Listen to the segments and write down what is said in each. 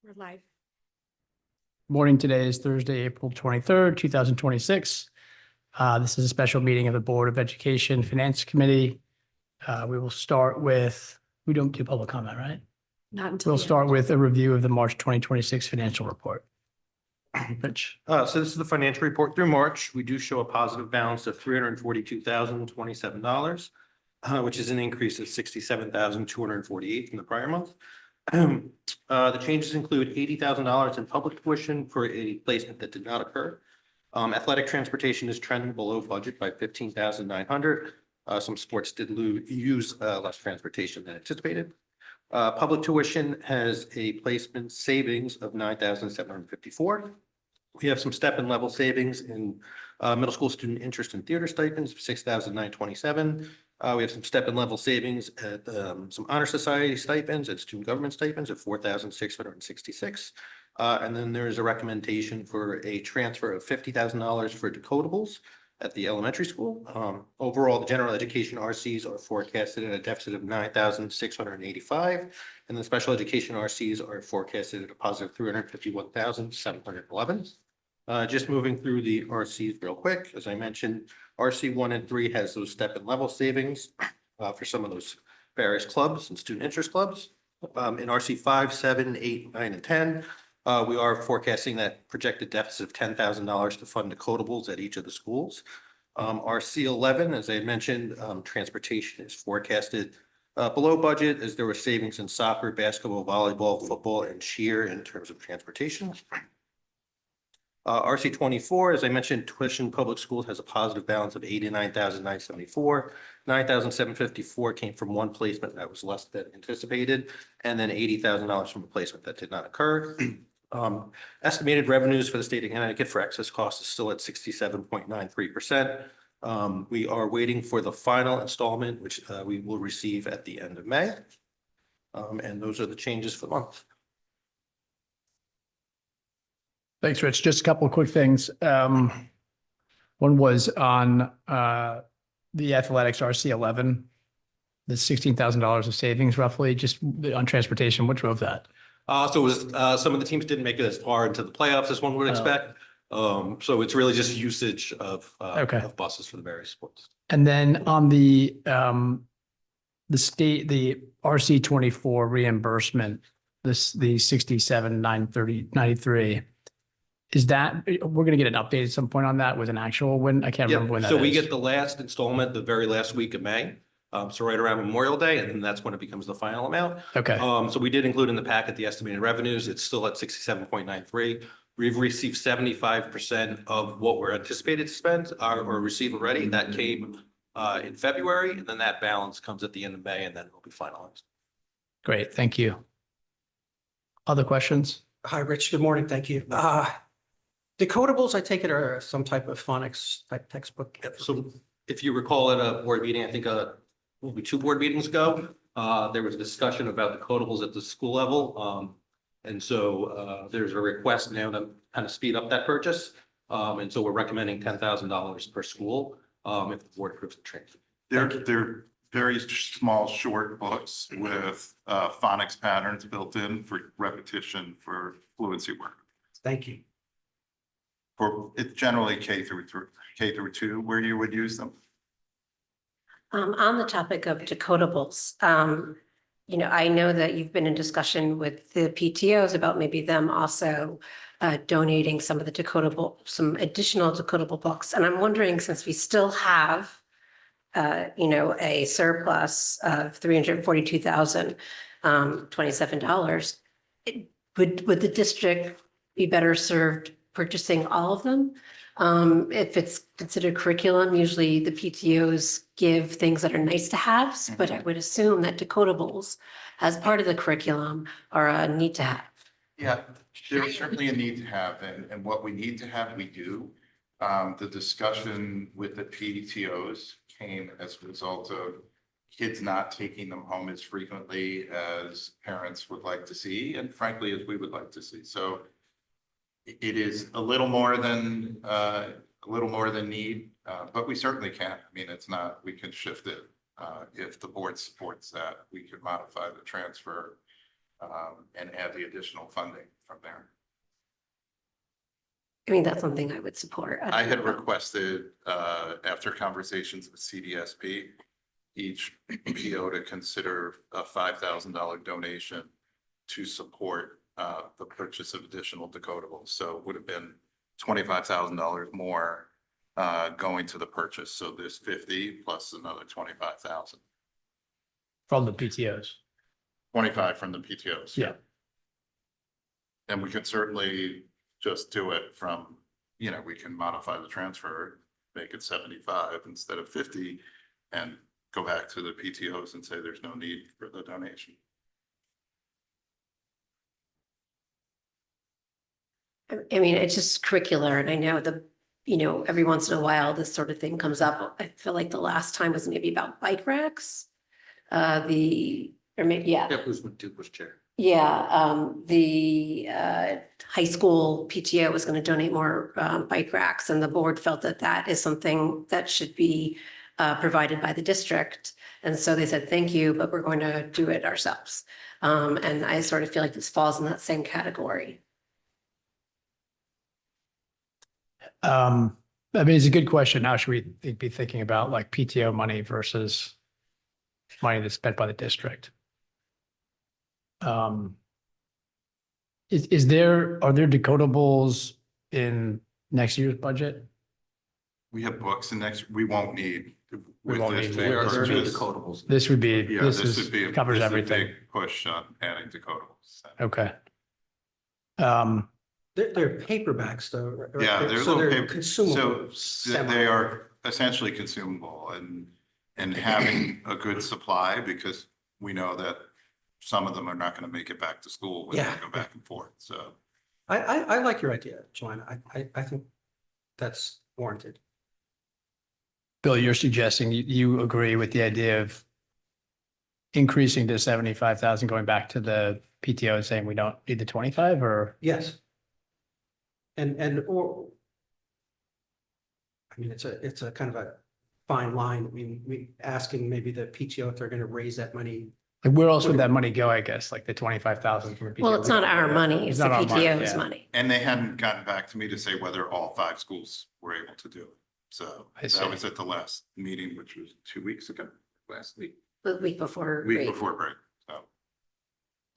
We're live. Morning. Today is Thursday, April 23rd, 2026. This is a special meeting of the Board of Education Finance Committee. We will start with, we don't do public comment, right? Not until We'll the start end. with a review of the March 2026 financial report. Rich. So this is the financial report through March. We do show a positive balance of $342,027, which is an increase of $67,248 from the prior month. The changes include $80,000 in public tuition for a placement that did not occur. Athletic transportation is trending below budget by $15,900. Some sports did use less transportation than anticipated. Public tuition has a placement savings of $9,754. We have some step and level savings in middle school student interest and theater stipends of $6,927. We have some step and level savings at some honor society stipends and student government stipends of $4,666. And then there is a recommendation for a transfer of $50,000 for decodables at the elementary school. Overall, the general education RCs are forecasted at a deficit of $9,685, and the special education RCs are forecasted at a positive $351,711. Just moving through the RCs real quick, as I mentioned, RC 1 and 3 has those step and level savings for some of those various clubs and student interest clubs. In RC 5, 7, 8, 9, and 10, we are forecasting that projected deficit of $10,000 to fund decodables at each of the schools. RC 11, as I mentioned, transportation is forecasted below budget as there were savings in soccer, basketball, volleyball, football, and cheer in terms of transportation. RC 24, as I mentioned, tuition public schools has a positive balance of $89,974. $9,754 came from one placement that was less than anticipated, and then $80,000 from a placement that did not occur. Estimated revenues for the state of Connecticut for excess costs is still at 67.93%. We are waiting for the final installment, which we will receive at the end of May. And those are the changes for the month. Thanks, Rich. Just a couple of quick things. One was on the athletics RC 11, the $16,000 of savings roughly, just on transportation. What drove that? So it was some of the teams didn't make it as far into the playoffs as one would expect. So it's really just usage of buses for the various sports. And then on the RC 24 reimbursement, the 67,993. Is that, we're going to get an update at some point on that with an actual when? I can't remember when that is. So we get the last installment, the very last week of May. So right around Memorial Day, and then that's when it becomes the final amount. Okay. So we did include in the packet the estimated revenues. It's still at 67.93. We've received 75% of what we're anticipated to spend or receive already. That came in February, and then that balance comes at the end of May, and then it'll be finalized. Great. Thank you. Other questions? Hi, Rich. Good morning. Thank you. Decodables, I take it, are some type of phonics type textbook. So if you recall at a board meeting, I think maybe 2 board meetings ago, there was a discussion about decodables at the school level. And so there's a request now to kind of speed up that purchase. And so we're recommending $10,000 per school if the board approves the transfer. They're very small, short books with phonics patterns built in for repetition for fluency work. Thank you. It's generally K through 2 where you would use them. On the topic of decodables, I know that you've been in discussion with the PTOs about maybe them also donating some of the some additional decodable books. And I'm wondering, since we still have, a surplus of $342,027, would the district be better served purchasing all of them? If it's considered curriculum, usually the PTOs give things that are nice to haves, but I would assume that decodables as part of the curriculum are a need to have. Yeah, there's certainly a need to have, and what we need to have, we do. The discussion with the PTOs came as a result of kids not taking them home as frequently as parents would like to see, and frankly, as we would like to see. So it is a little more than need, but we certainly can. I mean, it's not, we can shift it if the board supports that. We could modify the transfer and add the additional funding from there. I mean, that's something I would support. I don't had know. requested, after conversations with CDSP, each PO to consider a $5,000 donation to support the purchase of additional decodables. So it would have been $25,000 more going to the purchase. So there's 50 plus another 25,000. From the PTOs. 25 from the PTOs. Yeah. And we could certainly just do it from, we can modify the transfer, make it 75 instead of 50 and go back to the PTOs and say there's no need for the donation. I mean, it's just curricular and I know every once in a while, this sort of thing comes up. I feel like the last time was maybe about bike racks. Or maybe, yeah. Yeah, who's chair? Yeah, the high school PTO was going to donate more bike racks, and the board felt that that is something that should be provided by the district. And so they said, thank you, but we're going to do it ourselves. And I sort of feel like this falls in that same category. I mean, it's a good question. How should we be thinking about like PTO money versus money that's spent by the district? Are there decodables in next year's budget? We have books and we won't need. We won't need big more. There are no purchase. decodables. This would be, Yeah, this this is, would be. covers this is a everything. big Push on adding decodables. Okay. They're paperbacks though. right? Yeah, they're So little they're paper, consumable. so they are essentially consumable and having a good supply because we know that some of them are not going to make it back to school when they Yeah. go back and forth. So I like your idea, Joanna. I think that's warranted. Bill, you're suggesting you agree with the idea of increasing to 75,000, going back to the PTO and saying we don't need the 25 or? Yes. Or I mean, it's a kind of a fine line. I mean, we asking maybe the PTO if they're going to raise that money. Like where else would that money go, I guess, like the 25,000 from the PTO? Well, it's not our money, it's the not our money, PTO's yeah. money. and they hadn't gotten back to me to say whether all 5 schools were able to do it. So I see. that was at the last meeting, which was 2 weeks ago, last week. The week before. Week break. before break, so.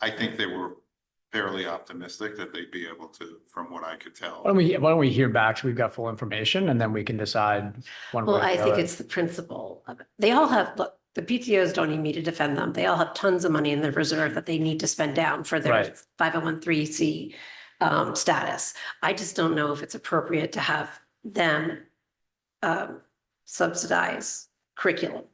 I think they were fairly optimistic that they'd be able to, from what I could tell. Why don't we hear back so we've got full information and then we can decide one way Well, or I the think other. it's the principle of it. They all have, look, the PTOs don't need me to defend them. They all have tons of money in their reserve that they need to spend down for their Right. 501(c) status. I just don't know if it's appropriate to have them subsidize curriculum.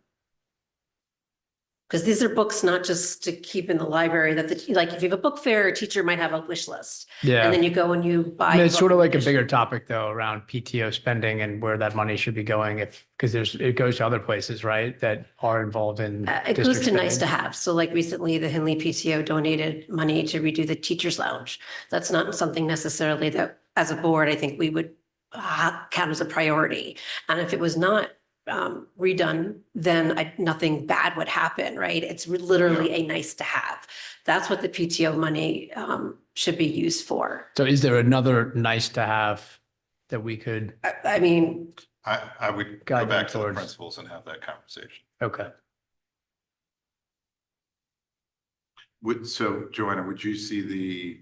Because these are books not just to keep in the library that like if you have a book fair, a teacher might have a wish list. And Yeah. then you go and you buy. I mean, it's book sort of like a edition. bigger topic though, around PTO spending and where that money should be going because it goes to other places, right? That are involved in. It goes district to nice to spending. have. So like recently, the Henley PTO donated money to redo the teacher's lounge. That's not something necessarily that as a board, I think we would count as a priority. And if it was not redone, then nothing bad would happen, right? It's literally a nice to have. That's what the PTO money should be used for. So is there another nice to have that we could, I mean, I would Guide go them back to the towards- principals and have that conversation. okay. So Joanna, would you see the,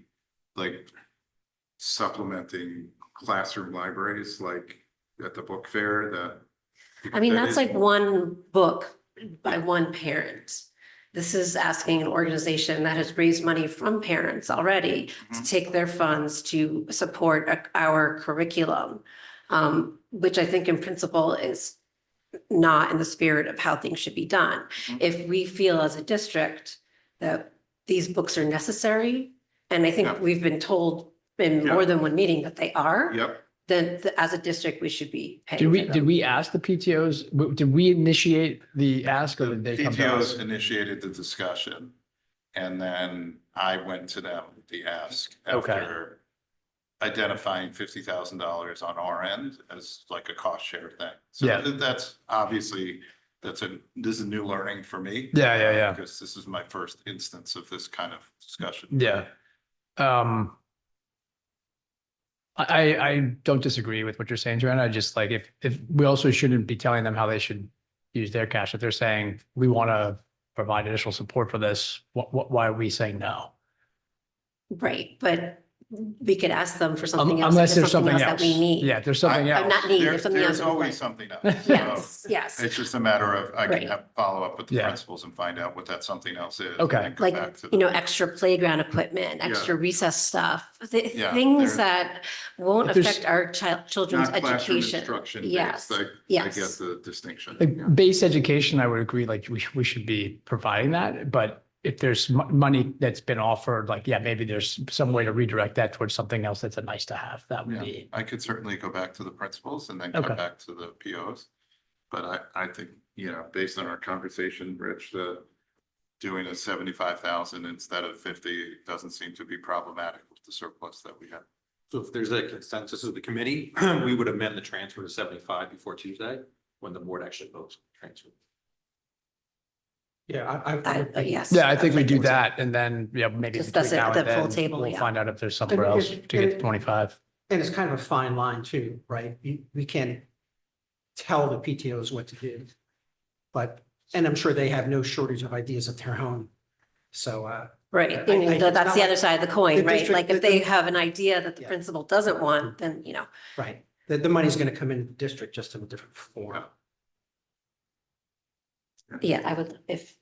like, supplementing classroom libraries, like at the book fair that? I mean, that that's is- like one book by one parent. This is asking an organization that has raised money from parents already to take their funds to support our curriculum, which I think in principle is not in the spirit of how things should be done. Mhm. If we feel as a district that these books are necessary, and I Yeah. think we've been told in Yeah. more than one meeting that they are, Yep, then as a district, we should be paying Did for we, them. did we ask the PTOs, did we initiate the ask or the did they come to us? PTOs initiated the discussion. And then I went to them with the ask Okay. after identifying $50,000 on our end as like a cost share thing. So Yeah. that's obviously this is new learning for me. Yeah. Because this is my first instance of this kind of discussion. Yeah. I don't disagree with what you're saying, Joanna. I just like, if we also shouldn't be telling them how they should use their cash. If they're saying, we want to provide additional support for this, why are we saying no? Right, but we could ask them for something else. if Unless there's something That we else. need. Yeah, if there's something I'm else. not need, there's something else. There's we always like. something else. Yes, yes. It's just a matter of, I Right. can have follow up with the Yeah. principals and find out what that something else is. Okay. and come back Like, to you know, the- extra playground equipment, extra recess stuff, Yeah, things there- that won't If there's- affect our children's Not classroom education. instruction. Yes, based, I get yes. the distinction. Like Yeah. base education, I would agree, like we should be providing that, but if there's money that's been offered, like, yeah, maybe there's some way to redirect that towards something else that's a nice to have. That would Yeah, be, I could certainly go back to the principals and then come Okay. back to the POs. But I think, based on our conversation, Rich, doing a 75,000 instead of 50 doesn't seem to be problematic with the surplus that we have. So if there's a consensus of the committee, we would amend the transfer to 75 before Tuesday, when the board actually votes on the transfer. Yeah, I would be- Yes. yeah, I think we I'd do like to- that and then, yeah, maybe Discuss between it now at and the full then, table, we'll yeah. find out if there's somewhere And else if- to get to and- 25. And it's kind of a fine line too, right? We can't tell the PTOs what to do. But, and I'm sure they have no shortage of ideas of their own. So, Right, I- it's that's not the like other side of the coin, the right? district- Like if the- they have an idea that the Yeah. principal doesn't want, then, you know, right, the money's going to come in the district just in a different form. yeah, I would, if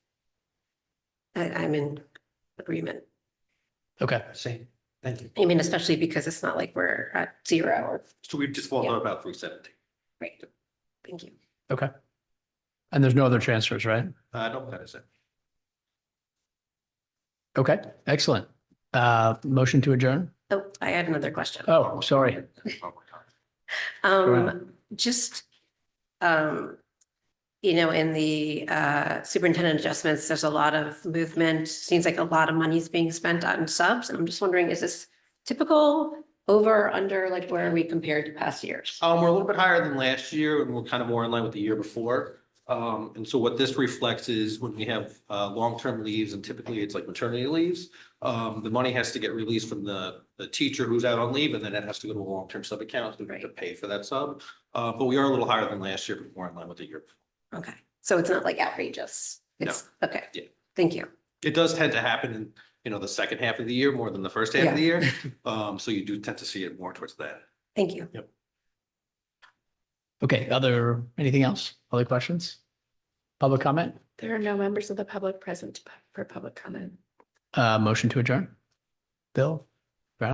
I'm in agreement. Okay, Same, thank you. I mean, especially because it's not like we're at zero or, So we just fall Yeah. out about 370. right, thank you. okay. And there's no other transfers, right? No, that is it. Okay, excellent. Motion to adjourn? Oh, I had another question. Oh, sorry. Just, in the superintendent adjustments, there's a lot of movement. Seems like a lot of money is being spent on subs. And I'm just wondering, is this typical, over, under, like where are we compared to past years? We're a little bit higher than last year and we're kind of more in line with the year before. And so what this reflects is when we have long-term leaves and typically it's like maternity leaves, the money has to get released from the teacher who's out on leave and then it has to go to a long-term sub account to Right. pay for that sub. But we are a little higher than last year, but more in line with the year before. Okay, so it's not like outrageous. It's, okay. Yeah. Thank you. It does tend to happen in, the second half of the year more than the first half of the year. So you do tend to see it more towards that. Thank you. Okay, anything else? Other questions? Public comment? There are no members of the public present for public comment. Motion to adjourn? Bill,